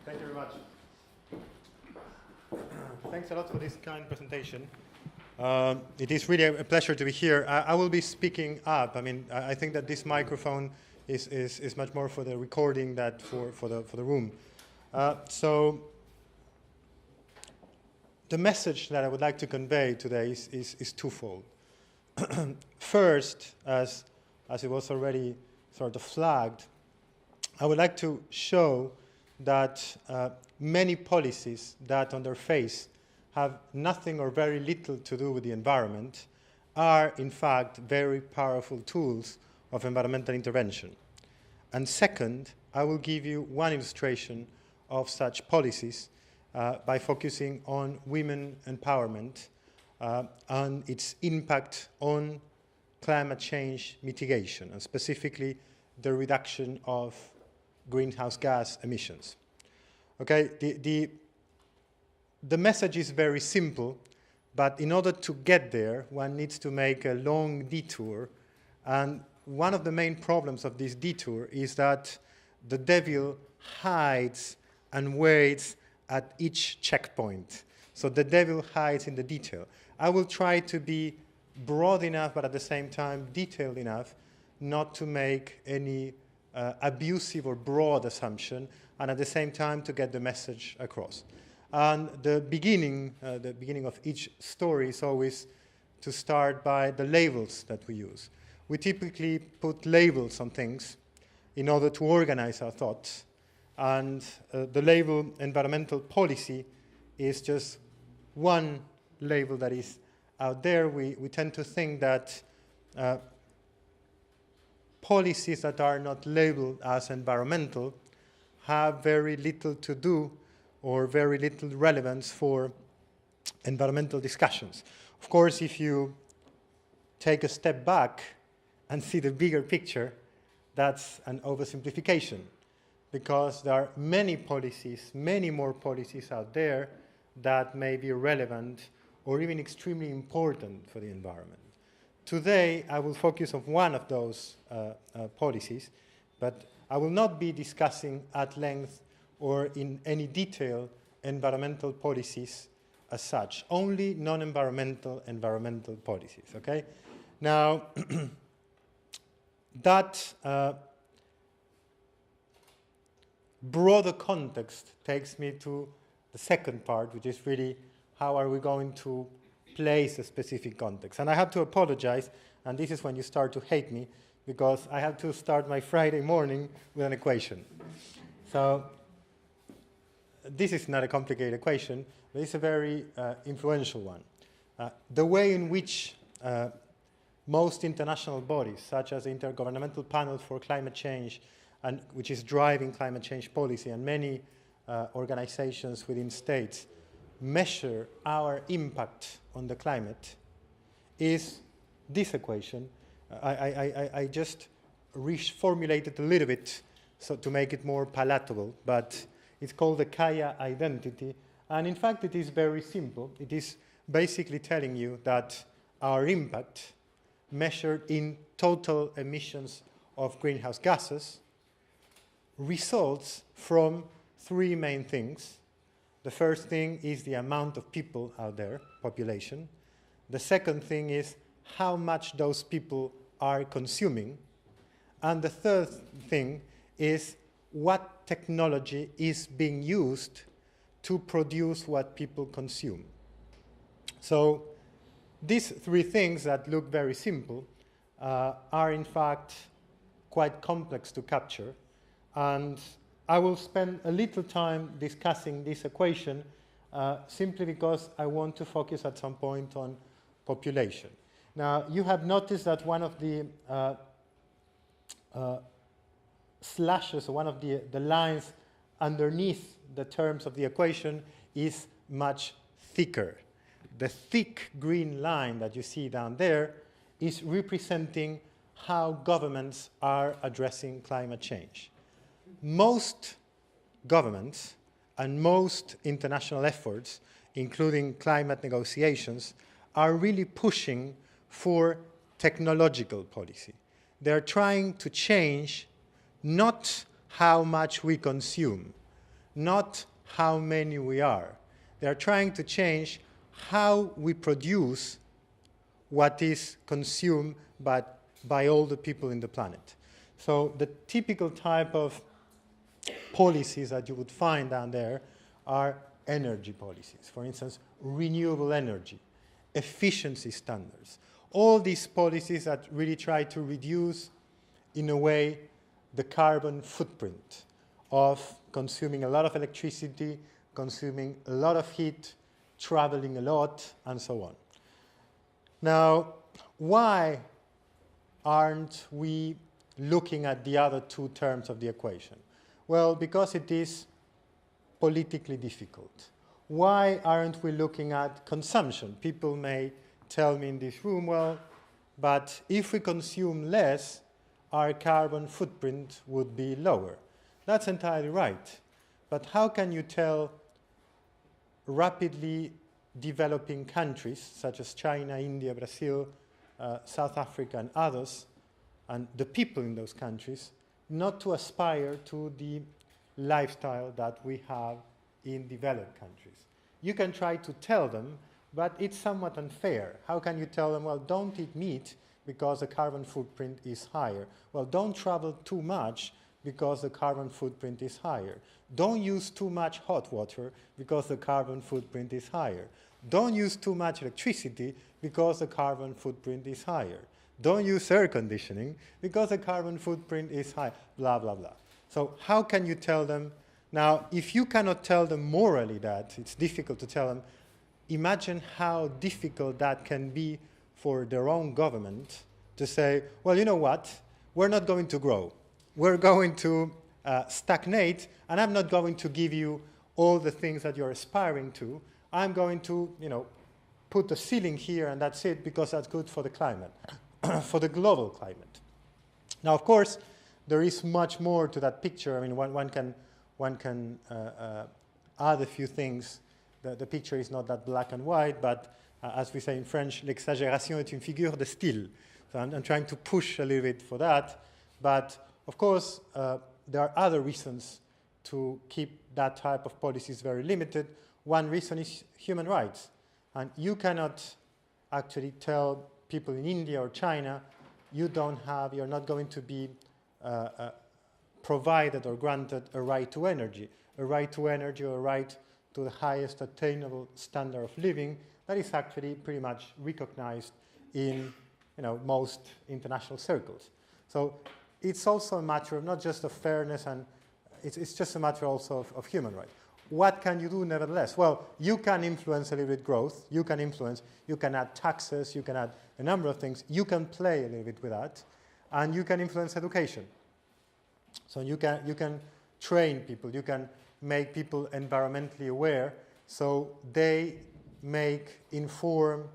Thank you very much. Thanks a lot for this kind presentation. It is really a pleasure to be here. I will be speaking up. I mean, I think that this microphone is much more for the recording than for the room. So the message that I would like to convey today is twofold. First, as it was already sort of flagged, I would like to show that many policies that on their face have nothing or very little to do with the environment are, in fact, very powerful tools of environmental intervention. And second, I will give you one illustration of such policies by focusing on women empowerment and its impact on climate change mitigation, and specifically the reduction of greenhouse gas emissions. Okay, the message is very simple, but in order to get there, one needs to make a long detour. And one of the main problems of this detour is that the devil hides and waits at each checkpoint. So the devil hides in the detail. I will try to be broad enough, but at the same time detailed enough, not to make any abusive or broad assumption, and at the same time to get the message across. And the beginning of each story is always to start by the labels that we use. We typically put labels on things in order to organize our thoughts, and the label environmental policy is just one label that is out there. We tend to think that policies that are not labeled as environmental have very little to do or very little relevance for environmental discussions. Of course, if you take a step back and see the bigger picture, that's an oversimplification, because there are many policies, many more policies out there that may be relevant or even extremely important for the environment. Today, I will focus on one of those policies, but I will not be discussing at length or in any detail environmental policies as such, only non-environmental environmental policies, okay? Now, that broader context takes me to the second part, which is really how are we going to place a specific context. And I have to apologize, and this is when you start to hate me, because I have to start my Friday morning with an equation. So this is not a complicated equation, but it's a very influential one. The way in which most international bodies, such as the Intergovernmental Panel for Climate Change, and which is driving climate change policy, and many organizations within states, measure our impact on the climate, is this equation. I just reformulated a little bit so to make it more palatable, but it's called the Kaya identity. And in fact, it is very simple. It is basically telling you that our impact, measured in total emissions of greenhouse gases, results from three main things. The first thing is the amount of people out there, population. The second thing is how much those people are consuming. And the third thing is what technology is being used to produce what people consume. So these three things that look very simple are in fact quite complex to capture. And I will spend a little time discussing this equation simply because I want to focus at some point on population. Now, you have noticed that one of the slashes, or one of the lines underneath the terms of the equation is much thicker. The thick green line that you see down there is representing how governments are addressing climate change. Most governments and most international efforts, including climate negotiations, are really pushing for technological policy. They're trying to change not how much we consume, not how many we are. They're trying to change how we produce what is consumed by all the people in the planet. So the typical type of policies that you would find down there are energy policies. For instance, renewable energy, efficiency standards. All these policies that really try to reduce, in a way, the carbon footprint of consuming a lot of electricity, consuming a lot of heat, traveling a lot, and so on. Now, why aren't we looking at the other two terms of the equation? Well, because it is politically difficult. Why aren't we looking at consumption? People may tell me in this room, well, but if we consume less, our carbon footprint would be lower. That's entirely right. But how can you tell rapidly developing countries, such as China, India, Brazil, South Africa, and others, and the people in those countries, not to aspire to the lifestyle that we have in developed countries? You can try to tell them, but it's somewhat unfair. How can you tell them, well, don't eat meat because the carbon footprint is higher? Well, don't travel too much because the carbon footprint is higher. Don't use too much hot water because the carbon footprint is higher. Don't use too much electricity because the carbon footprint is higher. Don't use air conditioning because the carbon footprint is high, blah, blah, blah. So how can you tell them? Now, if you cannot tell them morally that, it's difficult to tell them, imagine how difficult that can be for their own government to say, well, you know what? We're not going to grow. We're going to stagnate, and I'm not going to give you all the things that you're aspiring to. I'm going to, put a ceiling here, and that's it, because that's good for the climate, for the global climate. Now, of course, there is much more to that picture. I mean, one can add a few things. The picture is not that black and white, but as we say in French, l'exagération est une figure de style. So I'm trying to push a little bit for that. But of course, there are other reasons to keep that type of policies very limited. One reason is human rights. And you cannot actually tell people in India or China, you're not going to be provided or granted a right to energy. A right to energy or a right to the highest attainable standard of living that is actually pretty much recognized in most international circles. So it's also a matter of not just of fairness, and it's just a matter also of human rights. What can you do nevertheless? Well, you can influence a little bit growth. You can add taxes, you can add a number of things. You can play a little bit with that, and you can influence education. So you can train people, you can make people environmentally aware so they make informed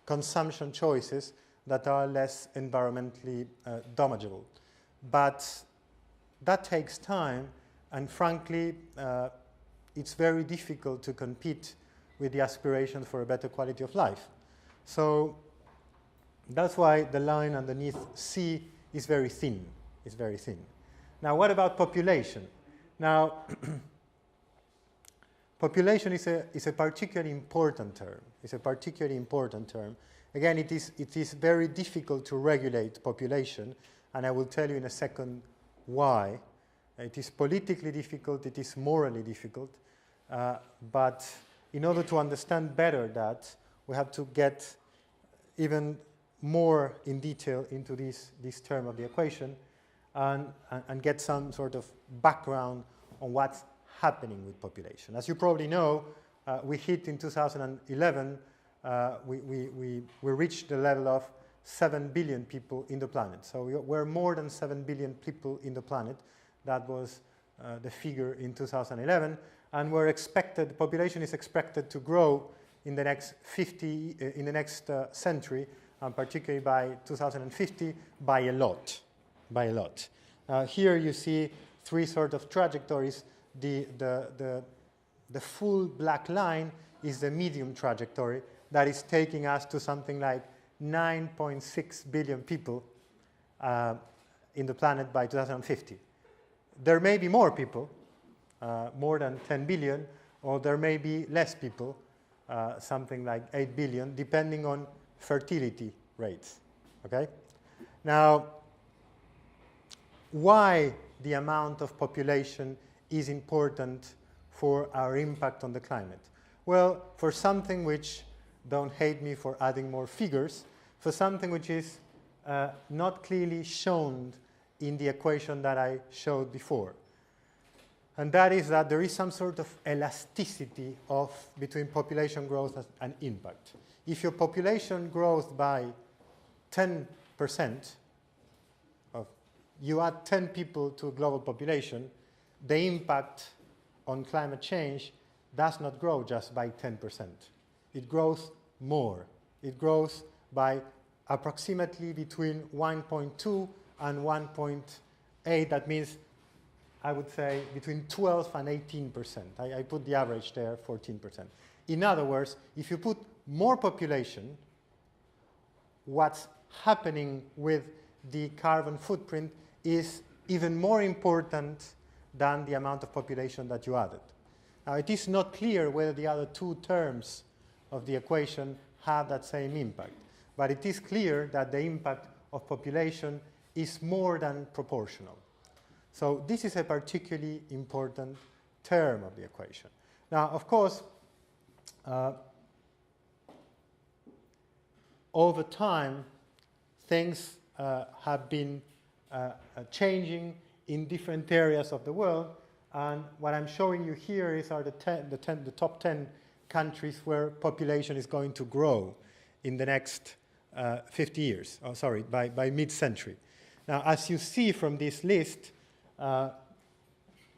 consumption choices that are less environmentally damageable. But that takes time, and frankly, it's very difficult to compete with the aspiration for a better quality of life. So that's why the line underneath C is very thin. It's very thin. Now, what about population? Now, population is a particularly important term. It's a particularly important term. Again, it is very difficult to regulate population, and I will tell you in a second why. It is politically difficult, it is morally difficult, but in order to understand better that, we have to get even more in detail into this term of the equation and get some sort of background on what's happening with population. As you probably know, we hit in 2011, we reached the level of 7 billion people in the planet. So we're more than 7 billion people in the planet. That was the figure in 2011. And the population is expected to grow in the next century, and particularly by 2050, by a lot. Here you see three sort of trajectories. The full black line is the medium trajectory that is taking us to something like 9.6 billion people in the planet by 2050. There may be more people, more than 10 billion, or there may be less people, something like 8 billion, depending on fertility rates. Okay? Now, why the amount of population is important for our impact on the climate? Well, for something which, don't hate me for adding more figures, for something which is not clearly shown in the equation that I showed before. And that is that there is some sort of elasticity between population growth and impact. If your population grows by 10%, you add 10 people to a global population, the impact on climate change does not grow just by 10%. It grows more. It grows by approximately between 1.2 and 1.8. That means, I would say, between 12 and 18%. I put the average there, 14%. In other words, if you put more population, what's happening with the carbon footprint is even more important than the amount of population that you added. Now, it is not clear whether the other two terms of the equation have that same impact, but it is clear that the impact of population is more than proportional. So this is a particularly important term of the equation. Now, of course, over time, things have been changing in different areas of the world, and what I'm showing you here are the top 10 countries where population is going to grow in the next 50 years, by mid-century. Now, as you see from this list,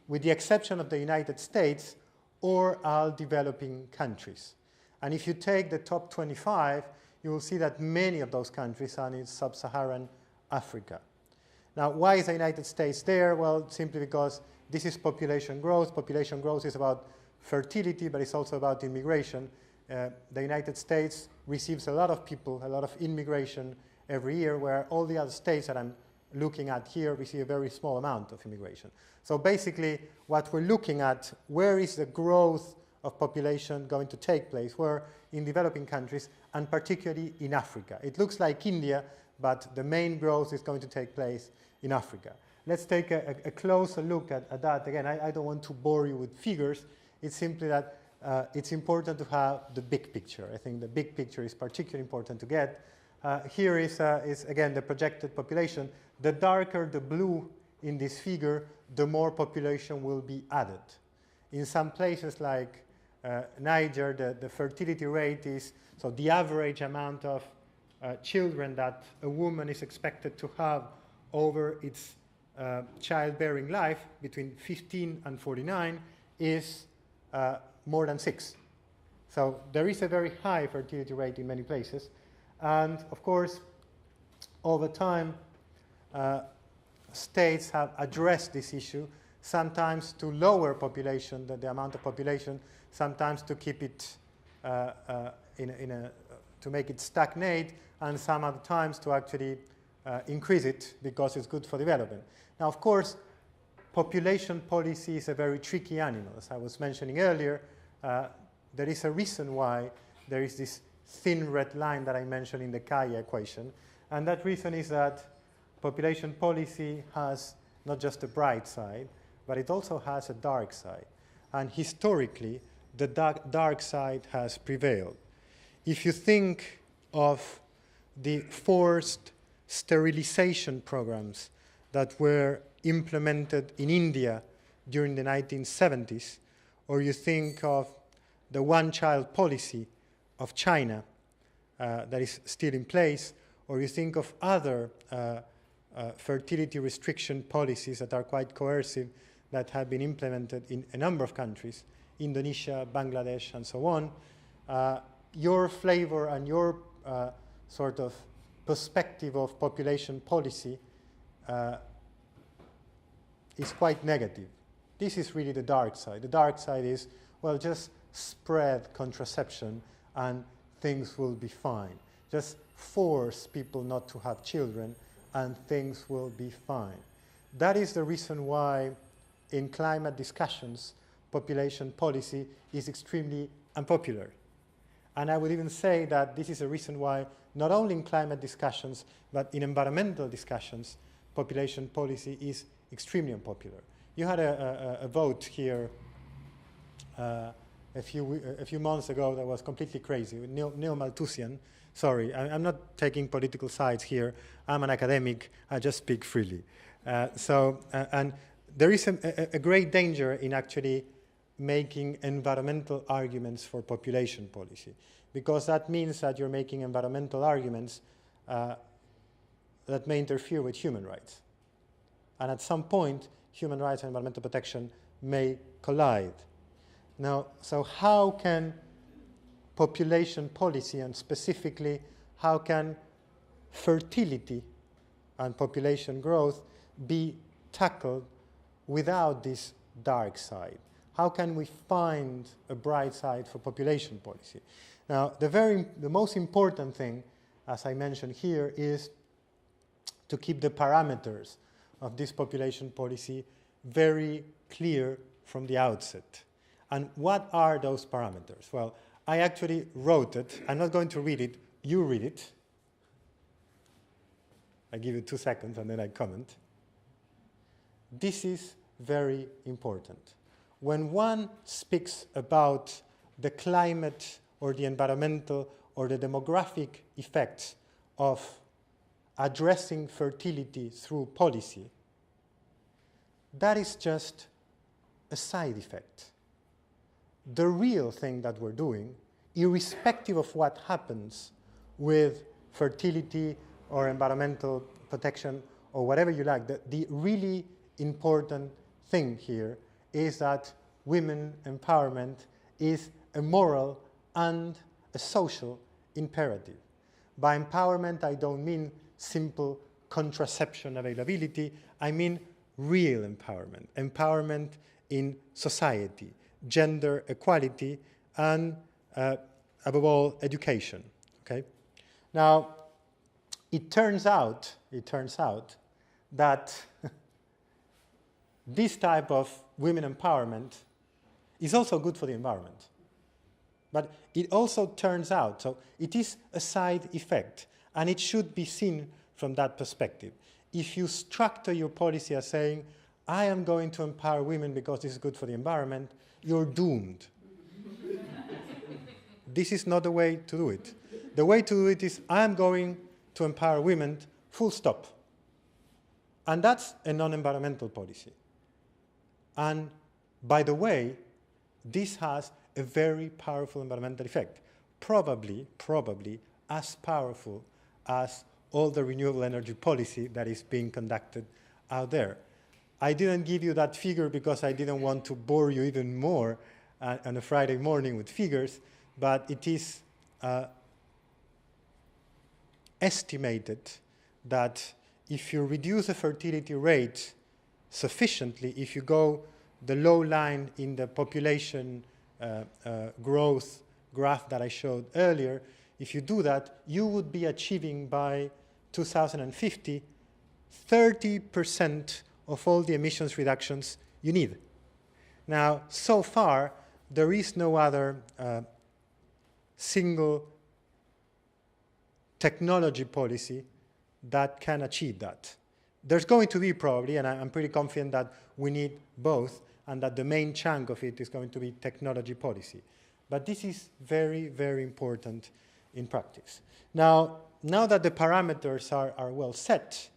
with the exception of the United States, or all developing countries. And if you take the top 25, you will see that many of those countries are in sub-Saharan Africa. Now, why is the United States there? Well, simply because this is population growth. Population growth is about fertility, but it's also about immigration. The United States receives a lot of people, a lot of immigration every year, where all the other states that I'm looking at here receive a very small amount of immigration. So basically, what we're looking at, where is the growth of population going to take place? Where in developing countries, and particularly in Africa. It looks like India, but the main growth is going to take place in Africa. Let's take a closer look at that. Again, I don't want to bore you with figures. It's simply that it's important to have the big picture. I think the big picture is particularly important to get. Here is again the projected population. The darker the blue in this figure, the more population will be added. In some places like Niger, the fertility rate is, so the average amount of children that a woman is expected to have over its childbearing life between 15 and 49 is more than 6. So there is a very high fertility rate in many places. And of course, over time, states have addressed this issue, sometimes to lower population, the amount of population, sometimes to keep it to make it stagnate, and some other times to actually increase it because it's good for development. Now, of course, population policy is a very tricky animal. As I was mentioning earlier, there is a reason why there is this thin red line that I mentioned in the Kaya equation. And that reason is that population policy has not just a bright side, but it also has a dark side. And historically, the dark side has prevailed. If you think of the forced sterilization programs that were implemented in India during the 1970s, or you think of the one-child policy of China that is still in place, or you think of other fertility restriction policies that are quite coercive that have been implemented in a number of countries, Indonesia, Bangladesh, and so on, your flavor and your sort of perspective of population policy is quite negative. This is really the dark side. The dark side is, well, just spread contraception and things will be fine. Just force people not to have children and things will be fine. That is the reason why in climate discussions, population policy is extremely unpopular. And I would even say that this is a reason why not only in climate discussions, but in environmental discussions, population policy is extremely unpopular. You had a vote here a few months ago that was completely crazy. Neil Malthusian, sorry, I'm not taking political sides here. I'm an academic. I just speak freely. And there is a great danger in actually making environmental arguments for population policy, because that means that you're making environmental arguments that may interfere with human rights. And at some point, human rights and environmental protection may collide. Now, so how can population policy, and specifically how can fertility and population growth be tackled without this dark side? How can we find a bright side for population policy? Now, the most important thing, as I mentioned here, is to keep the parameters of this population policy very clear from the outset. And what are those parameters? Well, I actually wrote it. I'm not going to read it. You read it. I give you 2 seconds and then I comment. This is very important. When one speaks about the climate or the environmental or the demographic effects of addressing fertility through policy, that is just a side effect. The real thing that we're doing, irrespective of what happens with fertility or environmental protection or whatever you like, the really important thing here is that women empowerment is a moral and a social imperative. By empowerment, I don't mean simple contraception availability. I mean real empowerment, empowerment in society, gender equality, and above all, education. Okay? Now, it turns out that this type of women empowerment is also good for the environment. But it also turns out, so it is a side effect, and it should be seen from that perspective. If you structure your policy as saying, I am going to empower women because this is good for the environment, you're doomed. This is not the way to do it. The way to do it is, I am going to empower women, full stop. And that's a non-environmental policy. And by the way, this has a very powerful environmental effect, probably as powerful as all the renewable energy policy that is being conducted out there. I didn't give you that figure because I didn't want to bore you even more on a Friday morning with figures, but it is estimated that if you reduce the fertility rate sufficiently, if you go the low line in the population growth graph that I showed earlier, if you do that, you would be achieving by 2050 30% of all the emissions reductions you need. Now, so far, there is no other single technology policy that can achieve that. There's going to be probably, and I'm pretty confident that we need both, and that the main chunk of it is going to be technology policy. But this is very, very important in practice. Now that the parameters are well set,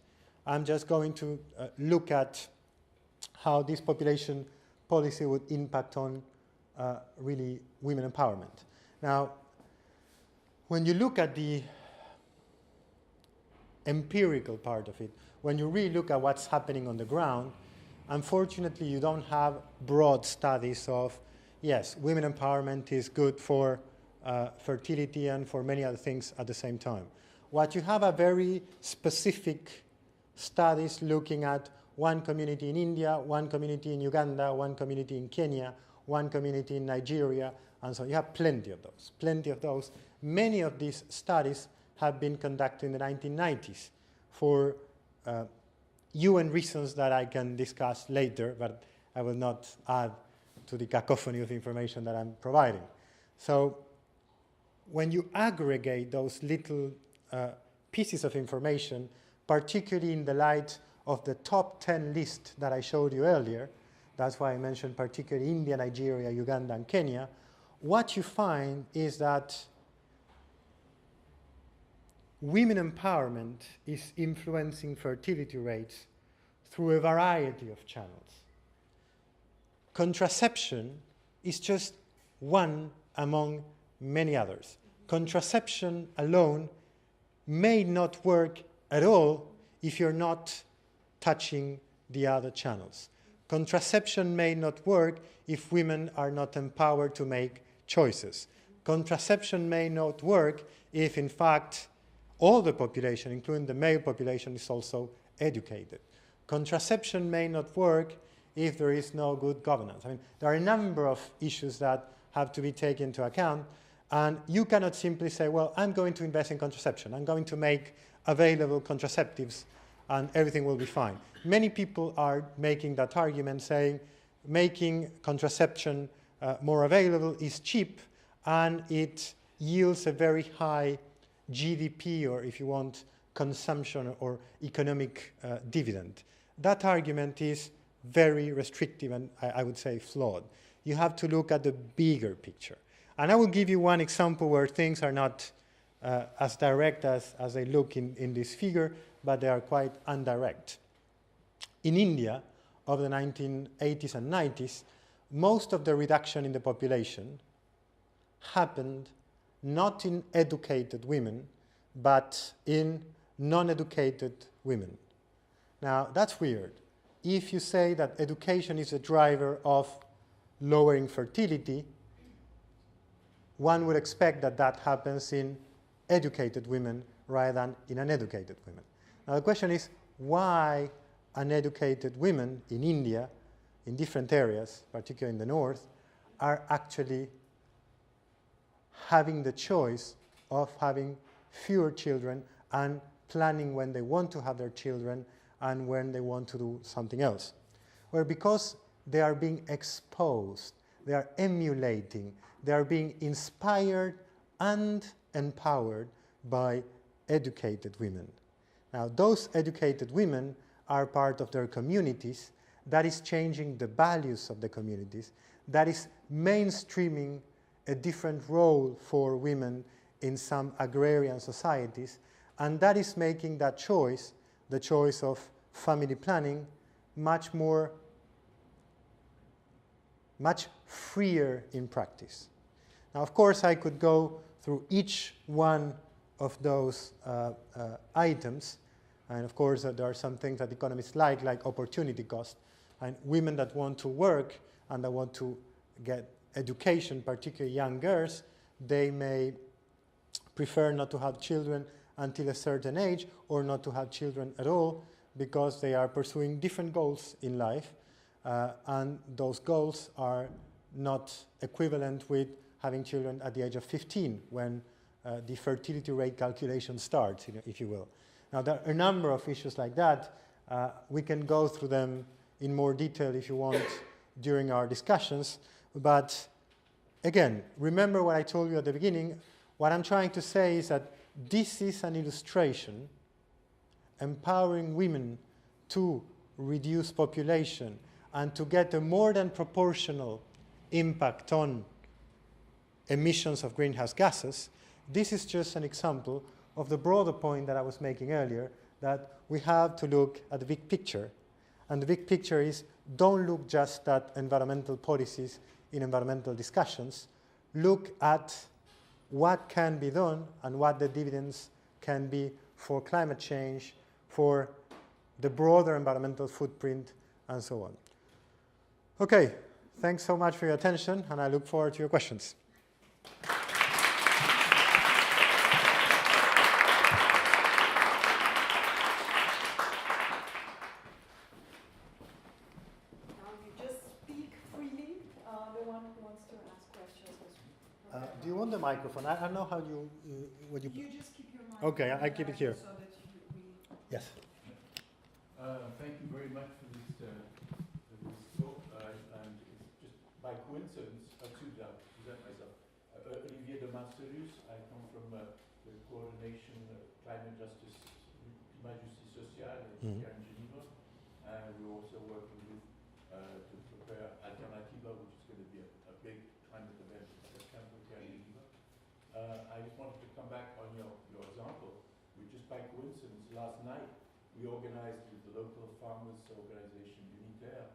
I'm just going to look at how this population policy would impact on really women empowerment. Now, when you look at the empirical part of it. When you really look at what's happening on the ground, unfortunately, you don't have broad studies of, yes, women empowerment is good for fertility and for many other things at the same time. What you have are very specific studies looking at one community in India, one community in Uganda, one community in Kenya, one community in Nigeria, and so you have plenty of those, plenty of those. Many of these studies have been conducted in the 1990s for UN reasons that I can discuss later, but I will not add to the cacophony of information that I'm providing. So when you aggregate those little pieces of information, particularly in the light of the top 10 list that I showed you earlier, that's why I mentioned particularly India, Nigeria, Uganda, and Kenya, what you find is that women empowerment is influencing fertility rates through a variety of channels. Contraception is just one among many others. Contraception alone may not work at all if you're not touching the other channels. Contraception may not work if women are not empowered to make choices. Contraception may not work if, in fact, all the population, including the male population, is also educated. Contraception may not work if there is no good governance. I mean, there are a number of issues that have to be taken into account, and you cannot simply say, well, I'm going to invest in contraception. I'm going to make available contraceptives, and everything will be fine. Many people are making that argument, saying making contraception more available is cheap, and it yields a very high GDP, or if you want, consumption or economic dividend. That argument is very restrictive and I would say flawed. You have to look at the bigger picture. And I will give you one example where things are not as direct as they look in this figure, but they are quite indirect. In India, of the 1980s and 90s, most of the reduction in the population happened not in educated women, but in non-educated women. Now, that's weird. If you say that education is a driver of lowering fertility, one would expect that that happens in educated women rather than in uneducated women. Now, the question is, why uneducated women in India, in different areas, particularly in the north, are actually having the choice of having fewer children and planning when they want to have their children and when they want to do something else? Well, because they are being exposed, they are emulating, they are being inspired and empowered by educated women. Now, those educated women are part of their communities. That is changing the values of the communities. That is mainstreaming a different role for women in some agrarian societies, and that is making that choice, the choice of family planning, much freer in practice. Now, of course, I could go through each one of those items, and of course, there are some things that economists like opportunity cost, and women that want to work and that want to get education, particularly young girls, they may prefer not to have children until a certain age or not to have children at all because they are pursuing different goals in life, and those goals are not equivalent with having children at the age of 15 when the fertility rate calculation starts, if you will. Now, there are a number of issues like that. We can go through them in more detail if you want during our discussions. But again, remember what I told you at the beginning. What I'm trying to say is that this is an illustration empowering women to reduce population and to get a more than proportional impact on emissions of greenhouse gases. This is just an example of the broader point that I was making earlier, that we have to look at the big picture. And the big picture is, don't look just at environmental policies in environmental discussions. Look at what can be done and what the dividends can be for climate change, for the broader environmental footprint, and so on. Okay, thanks so much for your attention, and I look forward to your questions. Do you want the microphone? I don't know how you... what you just keep your microphone. Okay, I keep it here. So that Yes. Thank you very much for this talk. And it's just by coincidence, to present myself. Olivier de Marcellus, I come from the coordination Climate Justice, Climat Justice Sociale here in Geneva. We're also working with to prepare Alternativa, which is going to be a big climate event in September here in Geneva. I just wanted to come back on your example, which just by coincidence last night we organized with the local farmers organization Unitaire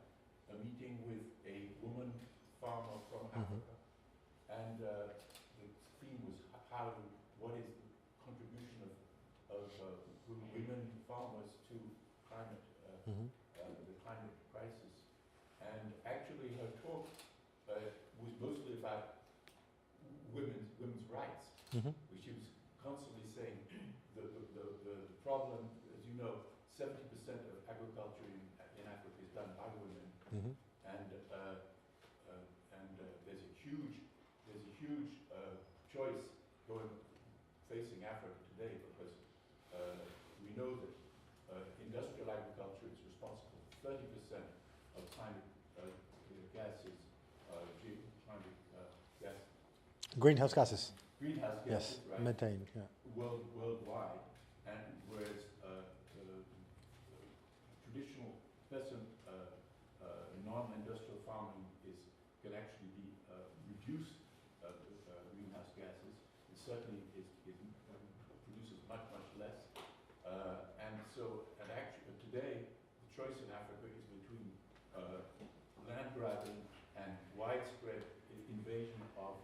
a meeting with a woman farmer from Africa, and the theme was what is the contribution of women farmers to climate, the climate crisis. And actually her talk was mostly about women's rights, which she was constantly saying the problem, as you know, 70% of agriculture in Africa is done by women, and there's a huge choice facing Africa today, because we know that industrial agriculture is responsible for 30% of climate gases, Greenhouse gases. Greenhouse gases, Yes, right? methane, yeah. Worldwide, and whereas traditional peasant non-industrial farming can actually be reduce greenhouse gases. It certainly produces much less. And actually today the choice in Africa is between land grabbing and widespread invasion of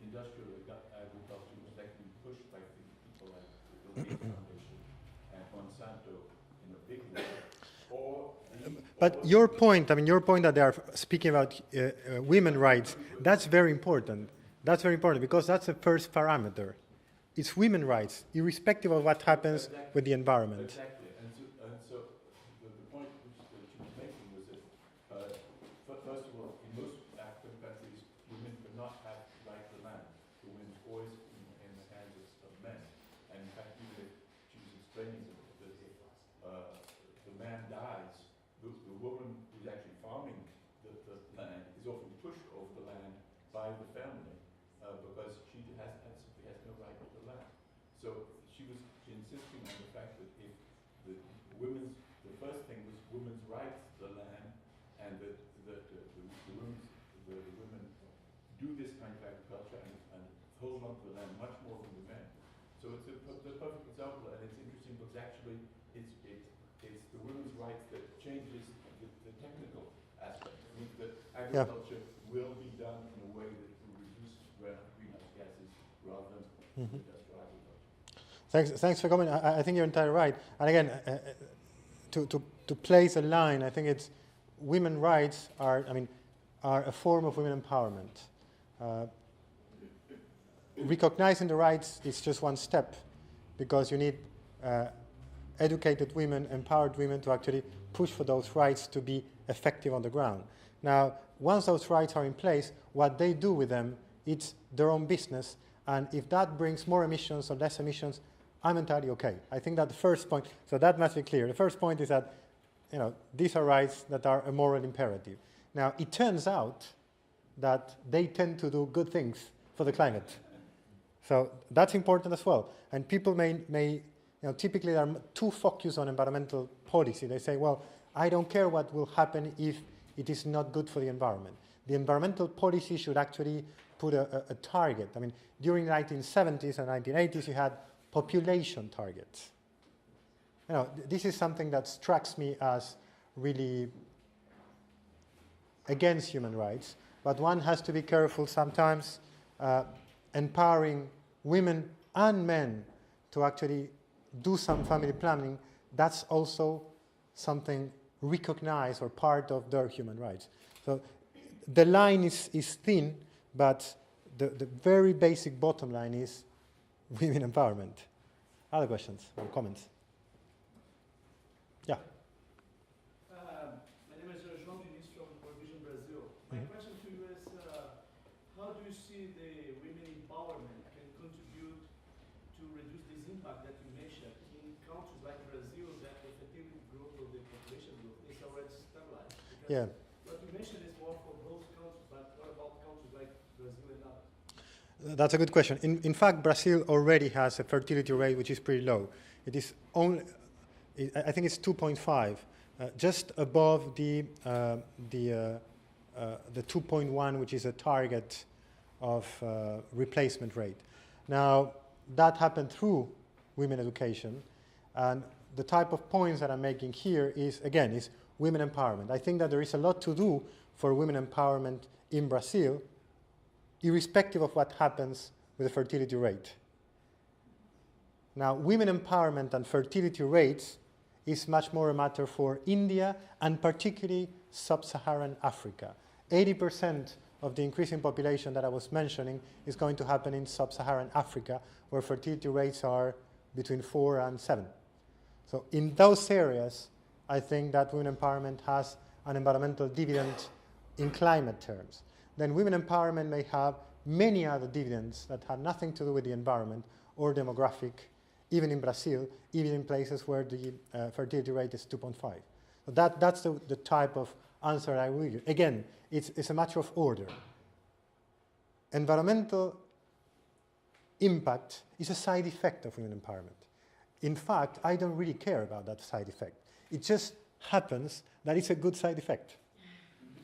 industrial agriculture, which is actually pushed by people like the Gates Foundation and Monsanto in a big way. But your point that they are speaking about women's rights, that's very important. That's very important because that's the first parameter. It's women's rights, irrespective of what happens with the environment. Exactly. And so the point which she was making was that, first of all, in most African countries, women could not have right to land. The women always in the hands of men. And in fact, even if she was explaining that if the man dies, the woman who's actually farming the land is often pushed off the land by the family because she simply has no right to the land. So she insisting on the fact that if the first thing was women's rights to the land, and that the women do this kind of agriculture and hold on to the land much more than the men. So it's a perfect example, and it's interesting because actually it's the women's rights that changes the technical aspect. It means that agriculture will be done in a way that will reduce greenhouse gases rather than industrial agriculture. Thanks for coming. I think you're entirely right. And again, to place a line, I think it's women's rights are a form of women empowerment. Recognizing the rights is just one step, because you need educated women, empowered women to actually push for those rights to be effective on the ground. Now, once those rights are in place, what they do with them, it's their own business, and if that brings more emissions or less emissions, I'm entirely okay. I think that the first point, so that must be clear. The first point is that, these are rights that are a moral imperative. Now, it turns out that they tend to do good things for the climate. So that's important as well. And people may typically are too focused on environmental policy. They say, well, I don't care what will happen if it is not good for the environment. The environmental policy should actually put a target. During the 1970s and 1980s, you had population targets. This is something that strikes me as really against human rights, but one has to be careful sometimes empowering women and men to actually do some family planning, that's also something recognized or part of their human rights. So the line is thin, but the very basic bottom line is women empowerment. Other questions or comments? Yeah. My name is João Diniz from World Vision Brazil. My question to you is, how do you see the women empowerment can contribute to reduce this impact that you mentioned in countries like Brazil, that the fertility growth or the population growth is already stabilized? Because what you mentioned is more for those countries, but what about countries like Brazil and others? That's a good question. In fact, Brazil already has a fertility rate which is pretty low. It is only, I think it's 2.5, just above the 2.1, which is a target of replacement rate. Now, that happened through women education, and the type of points that I'm making here is, again, is women empowerment. I think that there is a lot to do for women empowerment in Brazil, irrespective of what happens with the fertility rate. Now, women empowerment and fertility rates is much more a matter for India and particularly sub-Saharan Africa. 80% of the increasing population that I was mentioning is going to happen in sub-Saharan Africa, where fertility rates are between 4 and 7. So in those areas, I think that women empowerment has an environmental dividend in climate terms. Then women empowerment may have many other dividends that have nothing to do with the environment or demographic, even in Brazil, even in places where the fertility rate is 2.5. So that's the type of answer I will give. Again, it's a matter of order. Environmental impact is a side effect of women empowerment. In fact, I don't really care about that side effect. It just happens that it's a good side effect.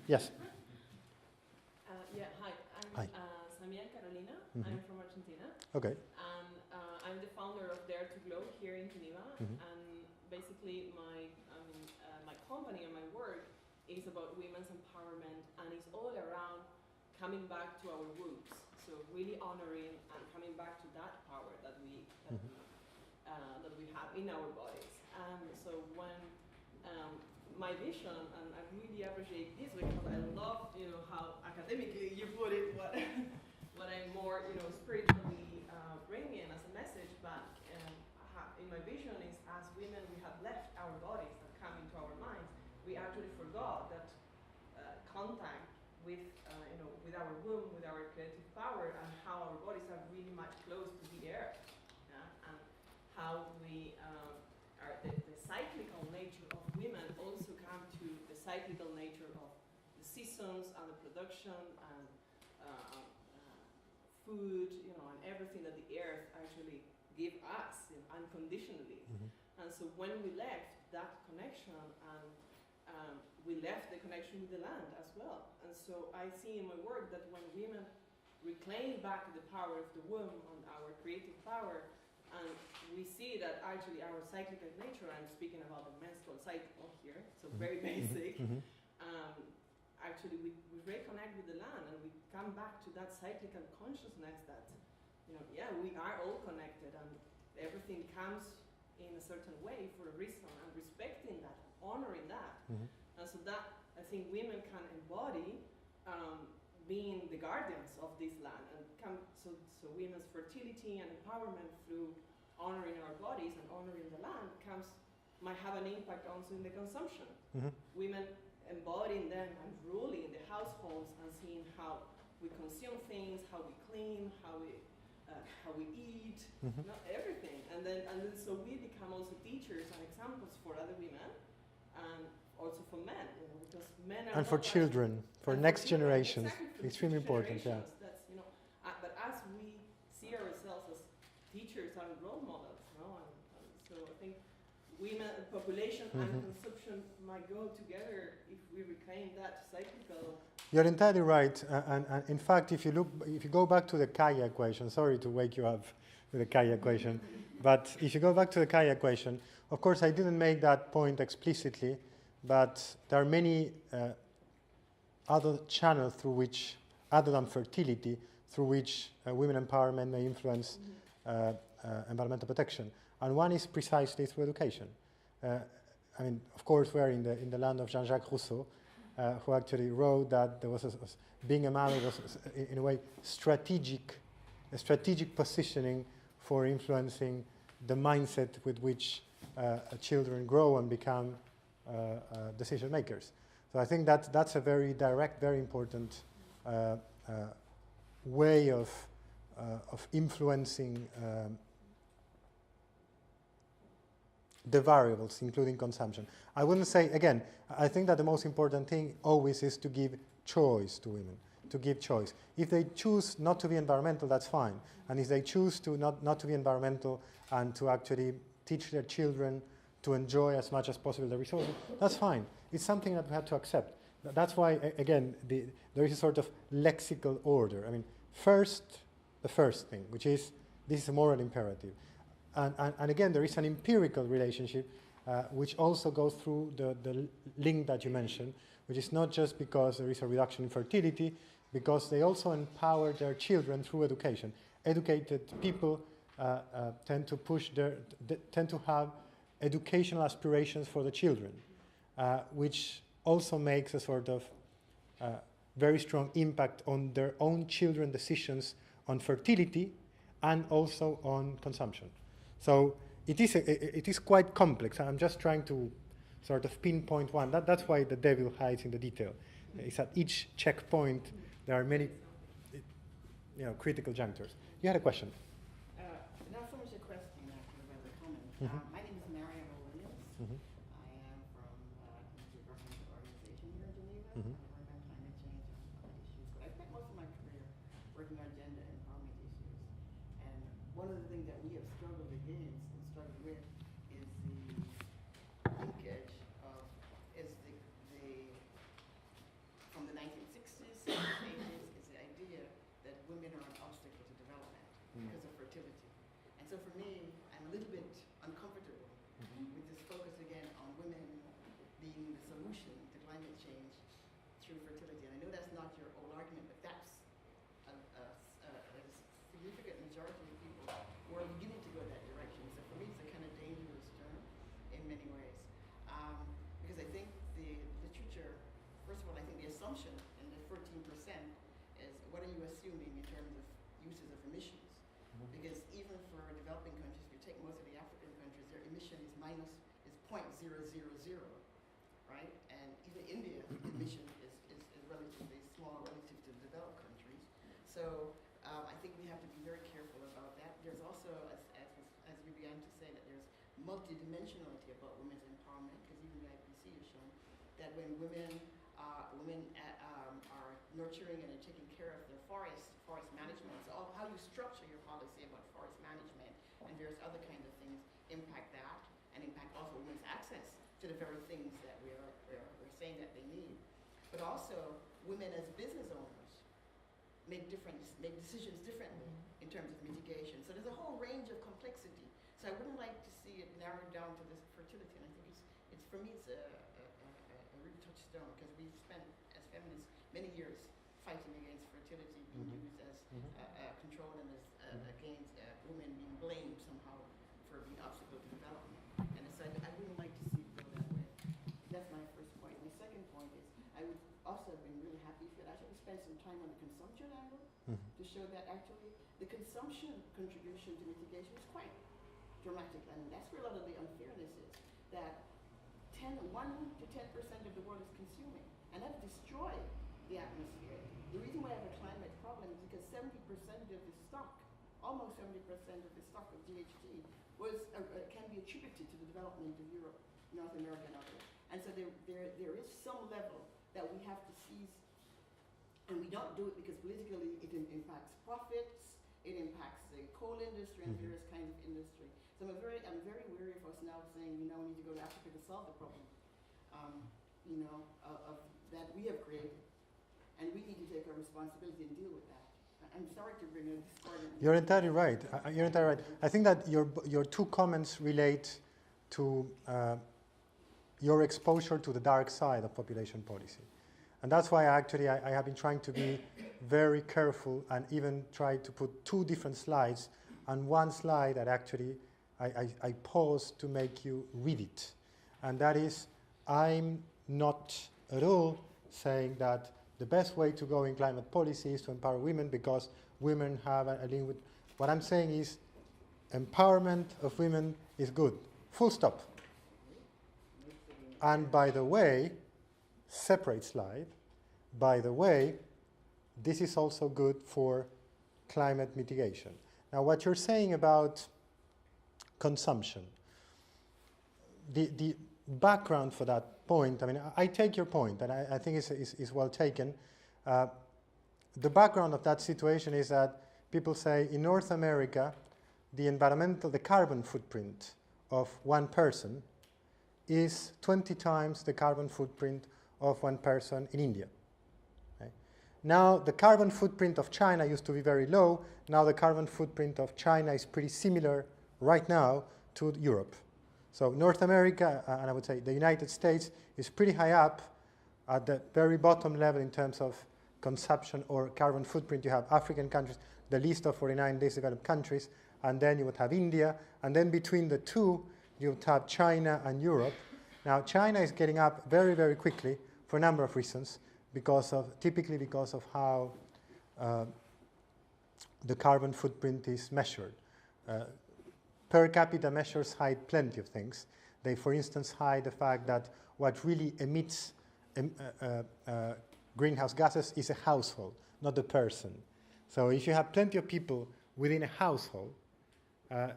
Yes? Hi. Samia Carolina. I'm from Argentina. Okay. And I'm the founder of Dare to Glow here in Geneva. And basically my company and my work is about women's empowerment, and it's all around coming back to our roots. So really honoring and coming back to that power that we have in our bodies. So when my vision, and I really appreciate this because I love, how academically you put it, what I'm more, spiritually bringing as a message. But in my vision is, as women, we have left our bodies and come into our minds. We actually forgot that contact with, with our womb, with our creative power, and how our bodies are really much close to the earth, and how we the cyclical nature of women also come to the cyclical nature of the seasons and the production and food, and everything that the earth actually give us unconditionally. And so when we left that connection, and we left the connection with the land as well. And so I see in my work that when women reclaim back the power of the womb and our creative power, and we see that actually our cyclical nature, I'm speaking about the menstrual cycle here, so very basic, actually we reconnect with the land, and we come back to that cyclical consciousness that, we are all connected, and everything comes in a certain way for a reason, and respecting that, honoring that. And so that, I think women can embody being the guardians of this land, and so women's fertility and empowerment through honoring our bodies and honoring the land might have an impact also in the consumption. Women embodying them and ruling the households and seeing how we consume things, how we clean, how we eat, everything. And then so we become also teachers and examples for other women, and also for men, because men are, and for children, for next generation, exactly, extremely important. Yeah. That's, but as we see ourselves as teachers and role models, and so I think women, population, and consumption might go together if we reclaim that cyclical. You're entirely right, and in fact, if you go back to the Kaya equation, sorry to wake you up with the Kaya equation, but if you go back to the Kaya equation, of course, I didn't make that point explicitly, but there are many other channels through which, other than fertility, through which women empowerment may influence environmental protection. and one is precisely through education. I mean, of course, we're in the land of Jean-Jacques Rousseau, who actually wrote that there was being a mother was, in a way, a strategic positioning for influencing the mindset with which children grow and become decision makers. So I think that's a very direct, very important way of influencing the variables, including consumption. I wouldn't say, again, I think that the most important thing always is to give choice to women, to give choice. If they choose not to be environmental, that's fine. And if they choose to not to be environmental and to actually teach their children to enjoy as much as possible the resources, that's fine. It's something that we have to accept. That's why, again, there is a sort of lexical order. I mean, the first thing, which is, this is a moral imperative. And again, there is an empirical relationship which also goes through the link that you mentioned, which is not just because there is a reduction in fertility, because they also empower their children through education. Educated people tend to have educational aspirations for the children, which also makes a sort of very strong impact on their own children's decisions on fertility and also on consumption. So it is quite complex. I'm just trying to sort of pinpoint one. That's why the devil hides in the detail. It's at each checkpoint there are many, critical junctures. You had a question. Not so much a question, actually, but a comment. My name is Mariam Williams. I am from the government organization here in Geneva. I work on climate change and other issues, but I spent most of my career working on gender empowerment issues. And one of the things that we have struggled against and struggled with is the linkage of, from the 1960s, 80s, is the idea that women are an obstacle to development because of fertility. And so for me, I'm a little bit uncomfortable with this focus again on women being the solution to climate change through fertility. And I know that's not your old argument, but that's a significant majority of people who are beginning to go that direction. So for me, it's a kind of dangerous term in many ways. Because I think the literature, first of all, I think the assumption in the 14% is what are you assuming in terms of uses of emissions? Because even for developing countries, if you take most of the African countries, their emission is 0.000, right? And even India, emission is relatively small relative to developed countries. So I think we have to be very careful about that. There's also, as we began to say, that there's multidimensionality about women's empowerment, because even the IPC has shown that when women are nurturing and are taking care of their forest management, so how you structure your policy about forest management and various other kinds of things impact that, and impact also women's access to the very things that we're saying that they need. But also, women as business owners make decisions differently in terms of mitigation. So there's a whole range of complexity. So I wouldn't like to see it narrowed down to this fertility. And I think it's for me, it's a real touchstone, because we've spent, as feminists, many years fighting against fertility being used as control and as against women being blamed somehow for being obstacle to development. And so I wouldn't like to see it go that way. That's my first point. My second point is I would also have been really happy if you had actually spent some time on the consumption angle to show that actually the consumption contribution to mitigation is quite dramatic. And that's where a lot of the unfairness is, that 1 to 10% of the world is consuming, and that destroys the atmosphere. The reason why I have a climate problem is because 70% of the stock, almost 70% of the stock of GHG can be attributed to the development of Europe, North America, and others. And so there is some level that we have to seize, and we don't do it because politically it impacts profits, it impacts the coal industry and various kinds of industry. So I'm very wary of us now saying we now need to go to Africa to solve the problem, of that we have created, and we need to take our responsibility and deal with that. I'm sorry to bring a discordant. You're entirely right. You're entirely right. I think that your two comments relate to your exposure to the dark side of population policy. And that's why I have been trying to be very careful and even try to put two different slides, and one slide that actually I pause to make you read it. And that is, I'm not at all saying that the best way to go in climate policy is to empower women because women have a link with. What I'm saying is empowerment of women is good. Full stop. And by the way, separate slide, by the way, this is also good for climate mitigation. Now, what you're saying about consumption, the background for that point, I mean, I take your point, and I think it's well taken. The background of that situation is that people say in North America, the carbon footprint of one person is 20 times the carbon footprint of one person in India. Okay? Now, the carbon footprint of China used to be very low. Now the carbon footprint of China is pretty similar right now to Europe. So North America, and I would say the United States, is pretty high up at the very bottom level in terms of consumption or carbon footprint. You have African countries, the list of 49 least developed countries, and then you would have India, and then between the two, you would have China and Europe. Now, China is getting up very, very quickly for a number of reasons, typically because of how the carbon footprint is measured. Per capita measures hide plenty of things. They, for instance, hide the fact that what really emits greenhouse gases is a household, not a person. So if you have plenty of people within a household,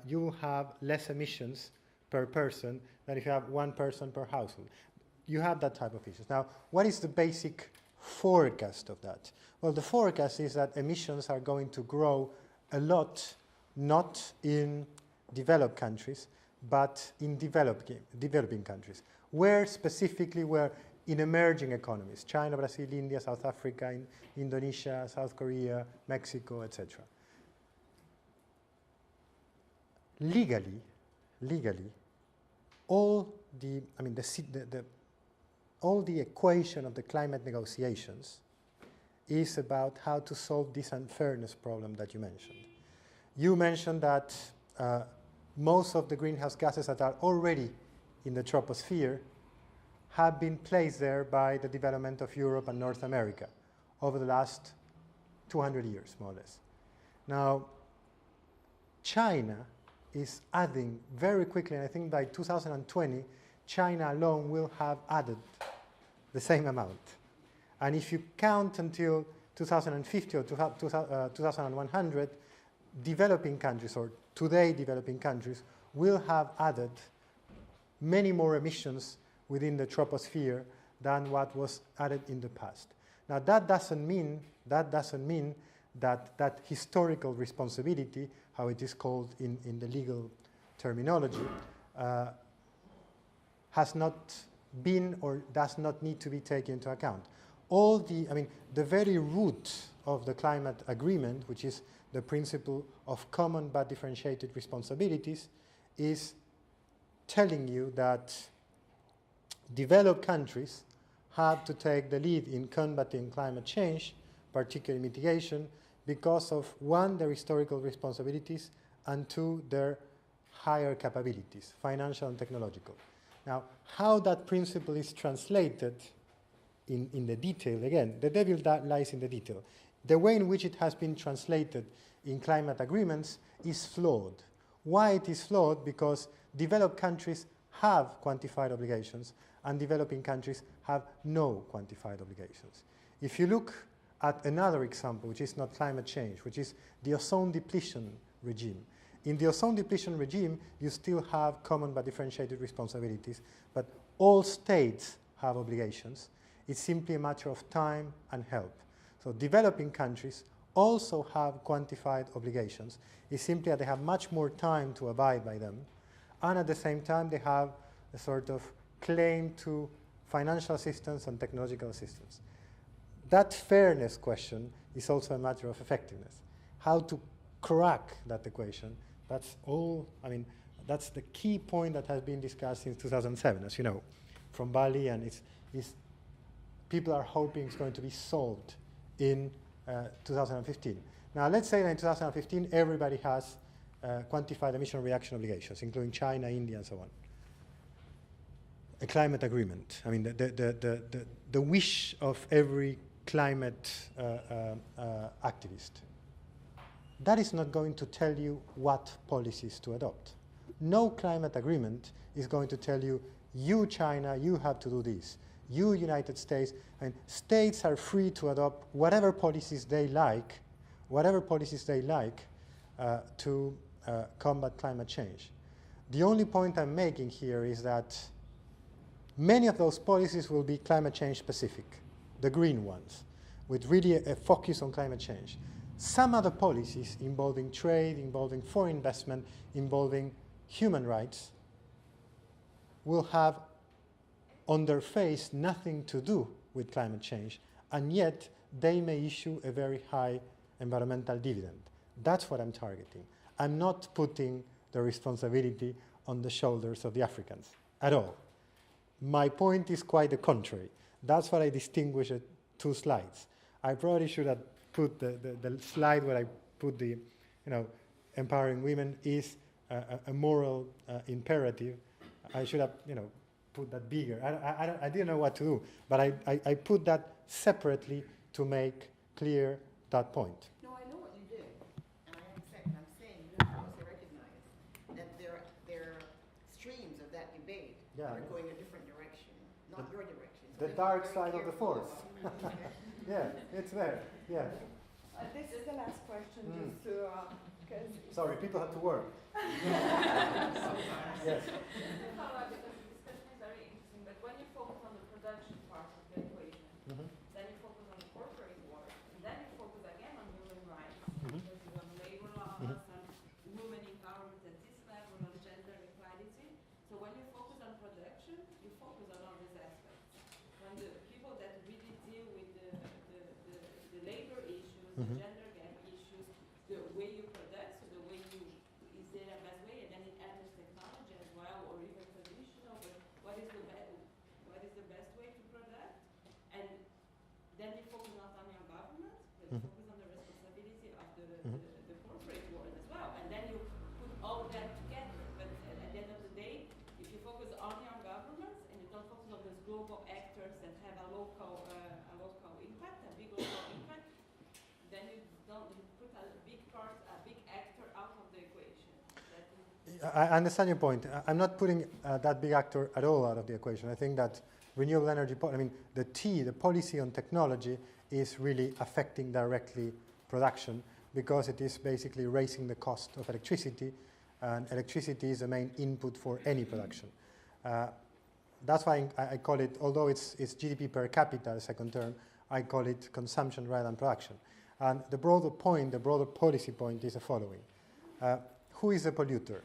you will have less emissions per person than if you have one person per household. You have that type of issues. Now, what is the basic forecast of that? Well, the forecast is that emissions are going to grow a lot, not in developed countries, but in developing countries. Where specifically? Where in emerging economies, China, Brazil, India, South Africa, Indonesia, South Korea, Mexico, etc. Legally, all the equation of the climate negotiations is about how to solve this unfairness problem that you mentioned. You mentioned that most of the greenhouse gases that are already in the troposphere have been placed there by the development of Europe and North America over the last 200 years, more or less. Now, China is adding very quickly, and I think by 2020, China alone will have added the same amount. And if you count until 2050 or 2100, developing countries, or today developing countries, will have added many more emissions within the troposphere than what was added in the past. Now, that doesn't mean that historical responsibility, how it is called in the legal terminology, has not been or does not need to be taken into account. The very root of the climate agreement, which is the principle of common but differentiated responsibilities, is telling you that developed countries have to take the lead in combating climate change, particularly mitigation, because of, one, their historical responsibilities, and two, their higher capabilities, financial and technological. Now, how that principle is translated in the detail, again, the devil lies in the detail. The way in which it has been translated in climate agreements is flawed. Why it is flawed? Because developed countries have quantified obligations and developing countries have no quantified obligations. If you look at another example, which is not climate change, which is the ozone depletion regime. In the ozone depletion regime, you still have common but differentiated responsibilities, but all states have obligations. It's simply a matter of time and help. So developing countries also have quantified obligations. It's simply that they have much more time to abide by them, and at the same time they have a sort of claim to financial assistance and technological assistance. That fairness question is also a matter of effectiveness. How to crack that equation, that's that's the key point that has been discussed since 2007, as you know, from Bali, and people are hoping it's going to be solved in 2015. Now, let's say that in 2015 everybody has quantified emission reduction obligations, including China, India, and so on. A climate agreement. I mean, the wish of every climate activist. That is not going to tell you what policies to adopt. No climate agreement is going to tell you, you China, you have to do this. You United States, and states are free to adopt whatever policies they like, to combat climate change. The only point I'm making here is that many of those policies will be climate change specific, the green ones, with really a focus on climate change. Some other policies involving trade, involving foreign investment, involving human rights will have on their face nothing to do with climate change, and yet they may issue a very high environmental dividend. That's what I'm targeting. I'm not putting the responsibility on the shoulders of the Africans at all. My point is quite the contrary. That's why I distinguished two slides. I probably should have put the slide where I put the, empowering women is a moral imperative. I should have, put that bigger. I didn't know what to do, but I put that separately to make clear that point. No, I know what you did, and I accept. I'm saying you have to also recognize that there are streams of that debate that are going a different direction, not your direction. So The dark side of the force. Yeah, it's there. Yeah. This is the last question, just to, because... Sorry, people have to work. Yes. Because the discussion is very interesting, but when you focus on the production part of the equation, then you focus on the corporate world, and then you focus again on human rights, because you have labor laws and women empowerment at this level, on gender equality. So when you focus on production, you focus on all these aspects. When the people that really deal with the labor issues, the gender gap issues, the way you product, so the way you, is there a best way, and then it enters technology as well, or even traditional, but what is the best way to product? And then you focus not on your government, but you focus on the responsibility of the corporate world as well, and then you put all that together. But at the end of the day, if you focus on your governments and you don't focus on those global actors that have a local impact, a big local impact, then you put a big actor out of the equation. I understand your point. I'm not putting that big actor at all out of the equation. I think that renewable energy, the policy on technology is really affecting directly production, because it is basically raising the cost of electricity, and electricity is the main input for any production. That's why I call it, although it's GDP per capita, the second term, I call it consumption rather than production. And the broader point, the broader policy point is the following. Who is the polluter?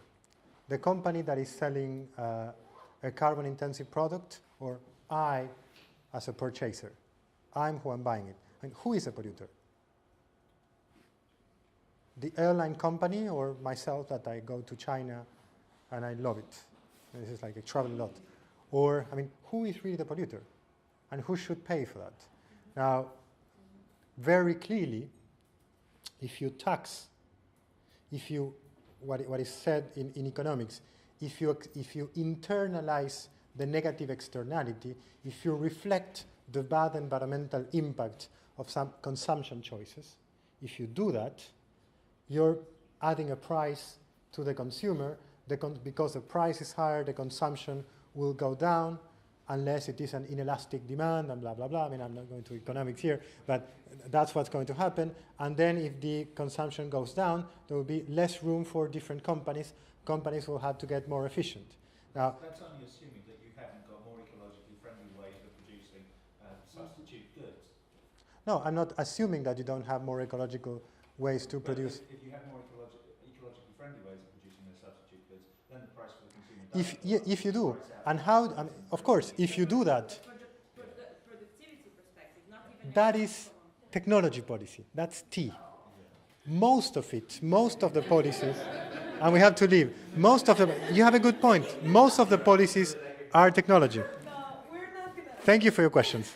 The company that is selling a carbon-intensive product, or I as a purchaser? I'm who I'm buying it. I mean, who is the polluter? The airline company, or myself, that I go to China and I love it. This is like I travel a lot. Or, who is really the polluter? And who should pay for that? Now, very clearly, if you tax, what is said in economics, if you internalize the negative externality, if you reflect the bad environmental impact of some consumption choices, if you do that, you're adding a price to the consumer, because the price is higher, the consumption will go down, unless it is an inelastic demand and blah, blah, blah. I'm not going to economics here, but that's what's going to happen. And then if the consumption goes down, there will be less room for different companies. Companies will have to get more efficient. Now, that's only assuming that you haven't got more ecologically friendly ways of producing substitute goods. No, I'm not assuming that you don't have more ecological ways to produce. If you have more ecologically friendly ways of producing those substitute goods, then the price for the consumer if you do. And how, of course, if you do that, Productivity perspective, not even that is technology policy. That's T. Most of the policies, and we have to leave, you have a good point. Most of the policies are technology. No, we're not going to... Thank you for your questions.